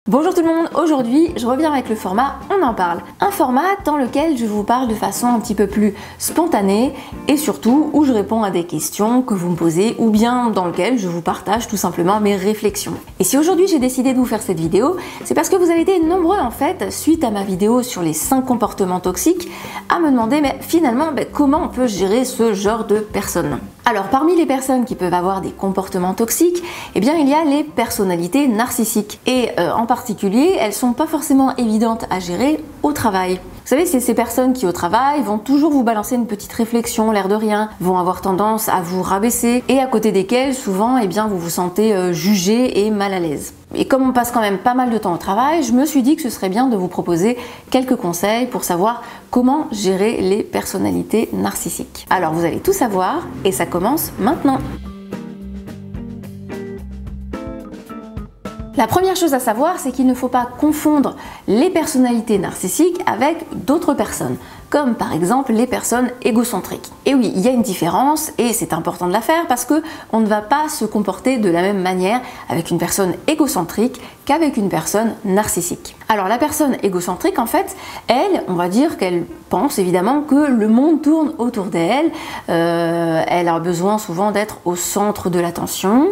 Bonjour tout le monde, aujourd'hui je reviens avec le format On en parle. Un format dans lequel je vous parle de façon un petit peu plus spontanée et surtout où je réponds à des questions que vous me posez ou bien dans lequel je vous partage tout simplement mes réflexions. Et si aujourd'hui j'ai décidé de vous faire cette vidéo, c'est parce que vous avez été nombreux en fait, suite à ma vidéo sur les 5 comportements toxiques, à me demander mais finalement comment on peut gérer ce genre de personnes. Alors parmi les personnes qui peuvent avoir des comportements toxiques, eh bien il y a les personnalités narcissiques et en particulier elles sont pas forcément évidentes à gérer au travail. Vous savez, c'est ces personnes qui au travail vont toujours vous balancer une petite réflexion, l'air de rien, vont avoir tendance à vous rabaisser et à côté desquelles souvent eh bien, vous vous sentez jugé et mal à l'aise. Et comme on passe quand même pas mal de temps au travail, je me suis dit que ce serait bien de vous proposer quelques conseils pour savoir comment gérer les personnalités narcissiques. Alors vous allez tout savoir et ça commence maintenant. La première chose à savoir, c'est qu'il ne faut pas confondre les personnalités narcissiques avec d'autres personnes, comme par exemple les personnes égocentriques. Et oui, il y a une différence et c'est important de la faire parce que on ne va pas se comporter de la même manière avec une personne égocentrique qu'avec une personne narcissique. Alors la personne égocentrique, en fait, elle, on va dire qu'elle pense évidemment que le monde tourne autour d'elle, elle a besoin souvent d'être au centre de l'attention,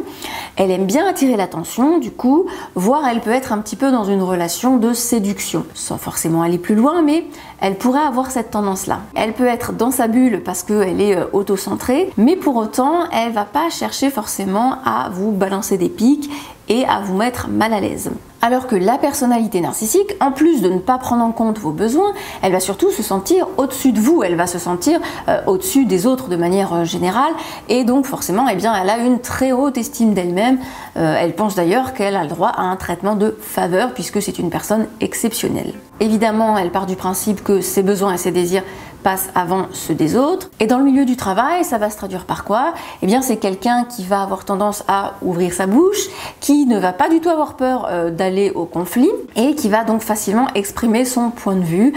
elle aime bien attirer l'attention, du coup, voire elle peut être un petit peu dans une relation de séduction, sans forcément aller plus loin, mais elle pourrait avoir cette tendance-là. Elle peut être dans sa bulle parce qu'elle est auto-centrée, mais pour autant, elle va pas chercher forcément à vous balancer des pics et à vous mettre mal à l'aise. Alors que la personnalité narcissique, en plus de ne pas prendre en compte vos besoins, elle va surtout se sentir au-dessus de vous, elle va se sentir au-dessus des autres de manière générale et donc forcément eh bien, elle a une très haute estime d'elle-même. Elle pense d'ailleurs qu'elle a le droit à un traitement de faveur puisque c'est une personne exceptionnelle. Évidemment, elle part du principe que ses besoins et ses désirs passent avant ceux des autres. Et dans le milieu du travail, ça va se traduire par quoi? Eh bien, c'est quelqu'un qui va avoir tendance à ouvrir sa bouche, qui ne va pas du tout avoir peur d'aller au conflit et qui va donc facilement exprimer son point de vue,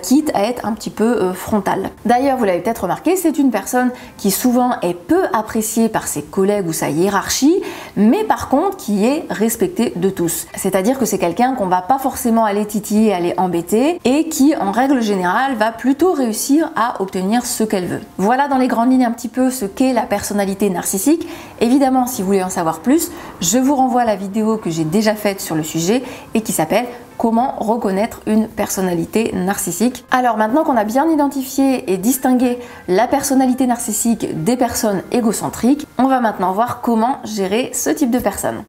quitte à être un petit peu frontal. D'ailleurs, vous l'avez peut-être remarqué, c'est une personne qui souvent est peu appréciée par ses collègues ou sa hiérarchie, mais par contre qui est respectée de tous. C'est-à-dire que c'est quelqu'un qu'on va pas forcément aller titiller, aller embêter et qui, en règle générale, va plutôt réussir à obtenir ce qu'elle veut. Voilà dans les grandes lignes un petit peu ce qu'est la personnalité narcissique. Évidemment, si vous voulez en savoir plus, je vous renvoie à la vidéo que j'ai déjà faite sur le sujet et qui s'appelle Comment reconnaître une personnalité narcissique. Alors maintenant qu'on a bien identifié et distingué la personnalité narcissique des personnes égocentriques, on va maintenant voir comment gérer ce type de personnes.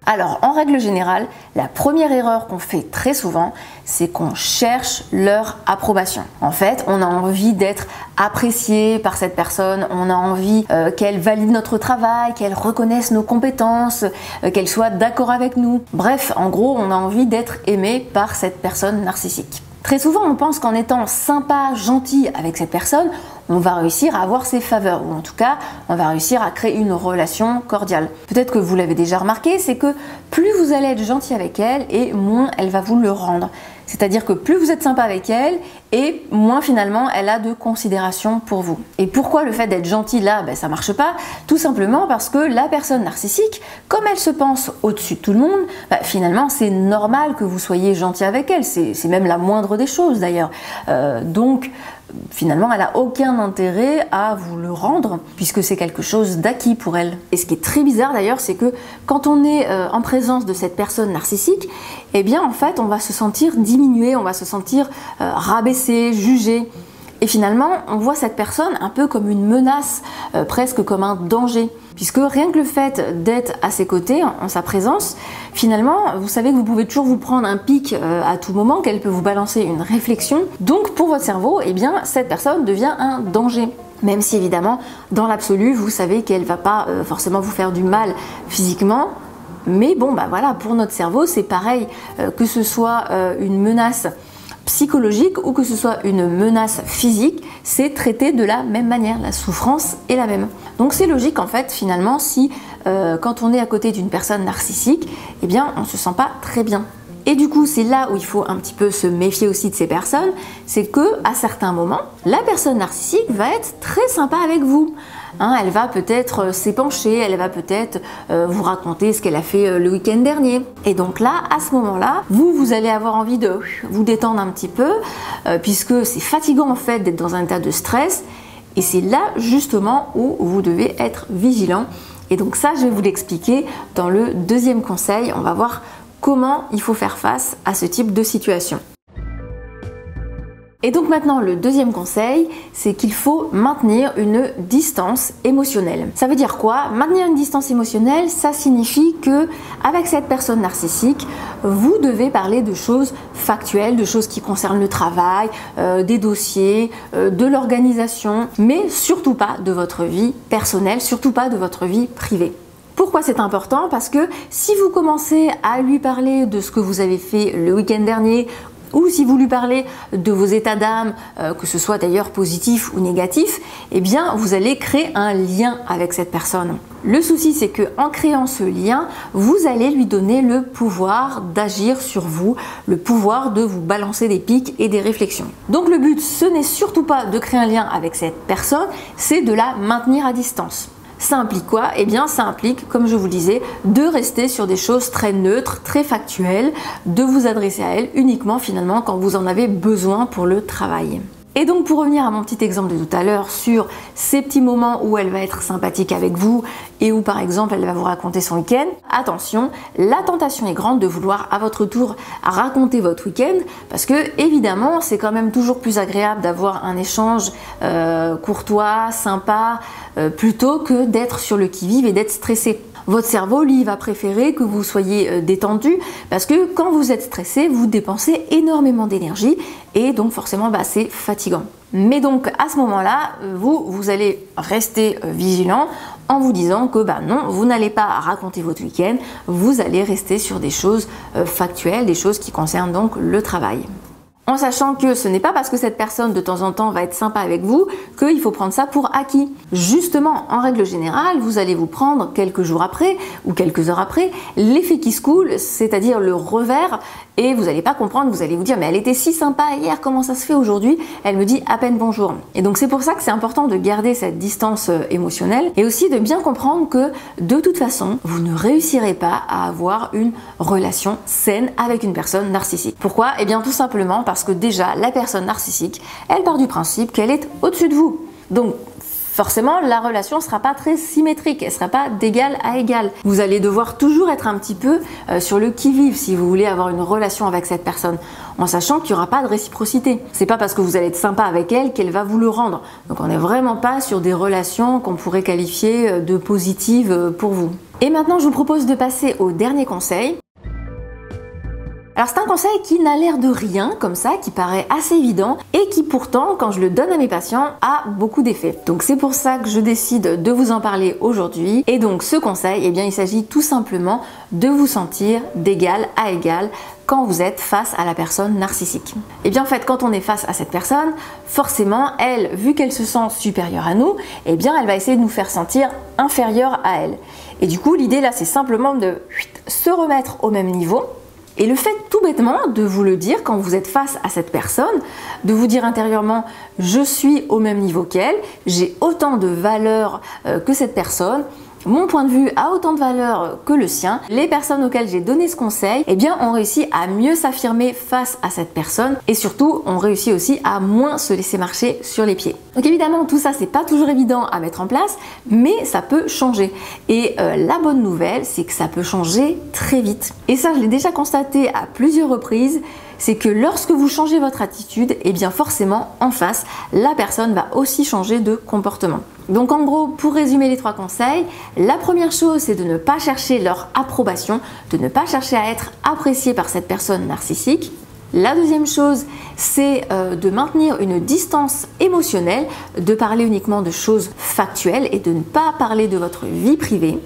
Alors, en règle générale, la première erreur qu'on fait très souvent, c'est qu'on cherche leur approbation. En fait, on a envie d'être apprécié par cette personne, on a envie qu'elle valide notre travail, qu'elle reconnaisse nos compétences, qu'elle soit d'accord avec nous. Bref, en gros, on a envie d'être aimé par cette personne narcissique. Très souvent, on pense qu'en étant sympa, gentil avec cette personne, on va réussir à avoir ses faveurs, ou en tout cas, on va réussir à créer une relation cordiale. Peut-être que vous l'avez déjà remarqué, c'est que plus vous allez être gentil avec elle, et moins elle va vous le rendre. C'est-à-dire que plus vous êtes sympa avec elle, et moins finalement elle a de considération pour vous. Et pourquoi le fait d'être gentil là, ça marche pas? Tout simplement parce que la personne narcissique, comme elle se pense au-dessus de tout le monde, finalement c'est normal que vous soyez gentil avec elle, c'est même la moindre des choses d'ailleurs. Donc finalement, elle n'a aucun intérêt à vous le rendre puisque c'est quelque chose d'acquis pour elle. Et ce qui est très bizarre d'ailleurs, c'est que quand on est en présence de cette personne narcissique, eh bien en fait, on va se sentir diminué, on va se sentir rabaissé, jugé. Et finalement, on voit cette personne un peu comme une menace, presque comme un danger. Puisque rien que le fait d'être à ses côtés, en sa présence, finalement, vous savez que vous pouvez toujours vous prendre un pic à tout moment, qu'elle peut vous balancer une réflexion. Donc pour votre cerveau, eh bien, cette personne devient un danger. Même si évidemment, dans l'absolu, vous savez qu'elle ne va pas forcément vous faire du mal physiquement. Mais bon, voilà, pour notre cerveau, c'est pareil, que ce soit une menace psychologique ou que ce soit une menace physique, c'est traité de la même manière, la souffrance est la même. Donc c'est logique en fait finalement si quand on est à côté d'une personne narcissique, eh bien on ne se sent pas très bien. Et du coup, c'est là où il faut un petit peu se méfier aussi de ces personnes, c'est que à certains moments, la personne narcissique va être très sympa avec vous. Elle va peut-être s'épancher, elle va peut-être vous raconter ce qu'elle a fait le week-end dernier. Et donc là, à ce moment-là, vous allez avoir envie de vous détendre un petit peu, puisque c'est fatigant en fait d'être dans un état de stress. Et c'est là justement où vous devez être vigilant. Et donc ça, je vais vous l'expliquer dans le deuxième conseil. On va voir comment il faut faire face à ce type de situation. Et donc maintenant, le deuxième conseil, c'est qu'il faut maintenir une distance émotionnelle. Ça veut dire quoi? Maintenir une distance émotionnelle, ça signifie que avec cette personne narcissique, vous devez parler de choses factuelles, de choses qui concernent le travail, des dossiers, de l'organisation, mais surtout pas de votre vie personnelle, surtout pas de votre vie privée. Pourquoi c'est important? Parce que si vous commencez à lui parler de ce que vous avez fait le week-end dernier, ou si vous lui parlez de vos états d'âme, que ce soit d'ailleurs positif ou négatif, eh bien vous allez créer un lien avec cette personne. Le souci, c'est que en créant ce lien, vous allez lui donner le pouvoir d'agir sur vous, le pouvoir de vous balancer des pics et des réflexions. Donc le but, ce n'est surtout pas de créer un lien avec cette personne, c'est de la maintenir à distance. Ça implique quoi? Eh bien, ça implique, comme je vous le disais, de rester sur des choses très neutres, très factuelles, de vous adresser à elle uniquement finalement quand vous en avez besoin pour le travail. Et donc pour revenir à mon petit exemple de tout à l'heure sur ces petits moments où elle va être sympathique avec vous et où par exemple elle va vous raconter son week-end, attention, la tentation est grande de vouloir à votre tour raconter votre week-end parce que évidemment c'est quand même toujours plus agréable d'avoir un échange courtois, sympa, plutôt que d'être sur le qui-vive et d'être stressé. Votre cerveau, lui, va préférer que vous soyez détendu parce que quand vous êtes stressé, vous dépensez énormément d'énergie et donc forcément c'est fatigant. Mais donc à ce moment-là, vous allez rester vigilant en vous disant que non, vous n'allez pas raconter votre week-end, vous allez rester sur des choses factuelles, des choses qui concernent donc le travail. En sachant que ce n'est pas parce que cette personne de temps en temps va être sympa avec vous qu'il faut prendre ça pour acquis. Justement, en règle générale, vous allez vous prendre quelques jours après ou quelques heures après l'effet qui se coule, c'est-à-dire le revers, et vous n'allez pas comprendre, vous allez vous dire mais elle était si sympa hier, comment ça se fait aujourd'hui? Elle me dit à peine bonjour. Et donc c'est pour ça que c'est important de garder cette distance émotionnelle et aussi de bien comprendre que de toute façon, vous ne réussirez pas à avoir une relation saine avec une personne narcissique. Pourquoi? Eh bien tout simplement parce que déjà la personne narcissique, elle part du principe qu'elle est au-dessus de vous. Donc forcément, la relation ne sera pas très symétrique, elle ne sera pas d'égal à égal. Vous allez devoir toujours être un petit peu sur le qui-vive si vous voulez avoir une relation avec cette personne, en sachant qu'il n'y aura pas de réciprocité. C'est pas parce que vous allez être sympa avec elle qu'elle va vous le rendre. Donc on n'est vraiment pas sur des relations qu'on pourrait qualifier de positives pour vous. Et maintenant, je vous propose de passer au dernier conseil. Alors c'est un conseil qui n'a l'air de rien comme ça, qui paraît assez évident et qui pourtant, quand je le donne à mes patients, a beaucoup d'effets. Donc c'est pour ça que je décide de vous en parler aujourd'hui. Et donc ce conseil, eh bien il s'agit tout simplement de vous sentir d'égal à égal quand vous êtes face à la personne narcissique. Et bien en fait, quand on est face à cette personne, forcément, elle, vu qu'elle se sent supérieure à nous, eh bien elle va essayer de nous faire sentir inférieurs à elle. Et du coup, l'idée là, c'est simplement de se remettre au même niveau. Et le fait tout bêtement de vous le dire quand vous êtes face à cette personne, de vous dire intérieurement « je suis au même niveau qu'elle, j'ai autant de valeur que cette personne », mon point de vue a autant de valeur que le sien. Les personnes auxquelles j'ai donné ce conseil, eh bien, ont réussi à mieux s'affirmer face à cette personne et surtout, ont réussi aussi à moins se laisser marcher sur les pieds. Donc évidemment, tout ça, c'est pas toujours évident à mettre en place, mais ça peut changer. Et la bonne nouvelle, c'est que ça peut changer très vite. Et ça, je l'ai déjà constaté à plusieurs reprises. C'est que lorsque vous changez votre attitude, eh bien forcément, en face, la personne va aussi changer de comportement. Donc en gros, pour résumer les 3 conseils, la première chose, c'est de ne pas chercher leur approbation, de ne pas chercher à être apprécié par cette personne narcissique. La deuxième chose, c'est de maintenir une distance émotionnelle, de parler uniquement de choses factuelles et de ne pas parler de votre vie privée.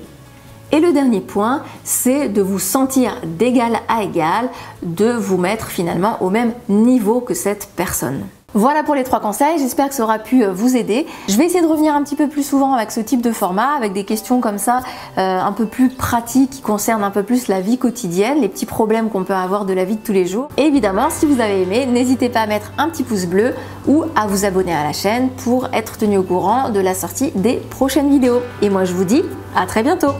Et le dernier point, c'est de vous sentir d'égal à égal, de vous mettre finalement au même niveau que cette personne. Voilà pour les 3 conseils, j'espère que ça aura pu vous aider. Je vais essayer de revenir un petit peu plus souvent avec ce type de format, avec des questions comme ça, un peu plus pratiques, qui concernent un peu plus la vie quotidienne, les petits problèmes qu'on peut avoir de la vie de tous les jours. Et évidemment, si vous avez aimé, n'hésitez pas à mettre un petit pouce bleu ou à vous abonner à la chaîne pour être tenu au courant de la sortie des prochaines vidéos. Et moi je vous dis à très bientôt.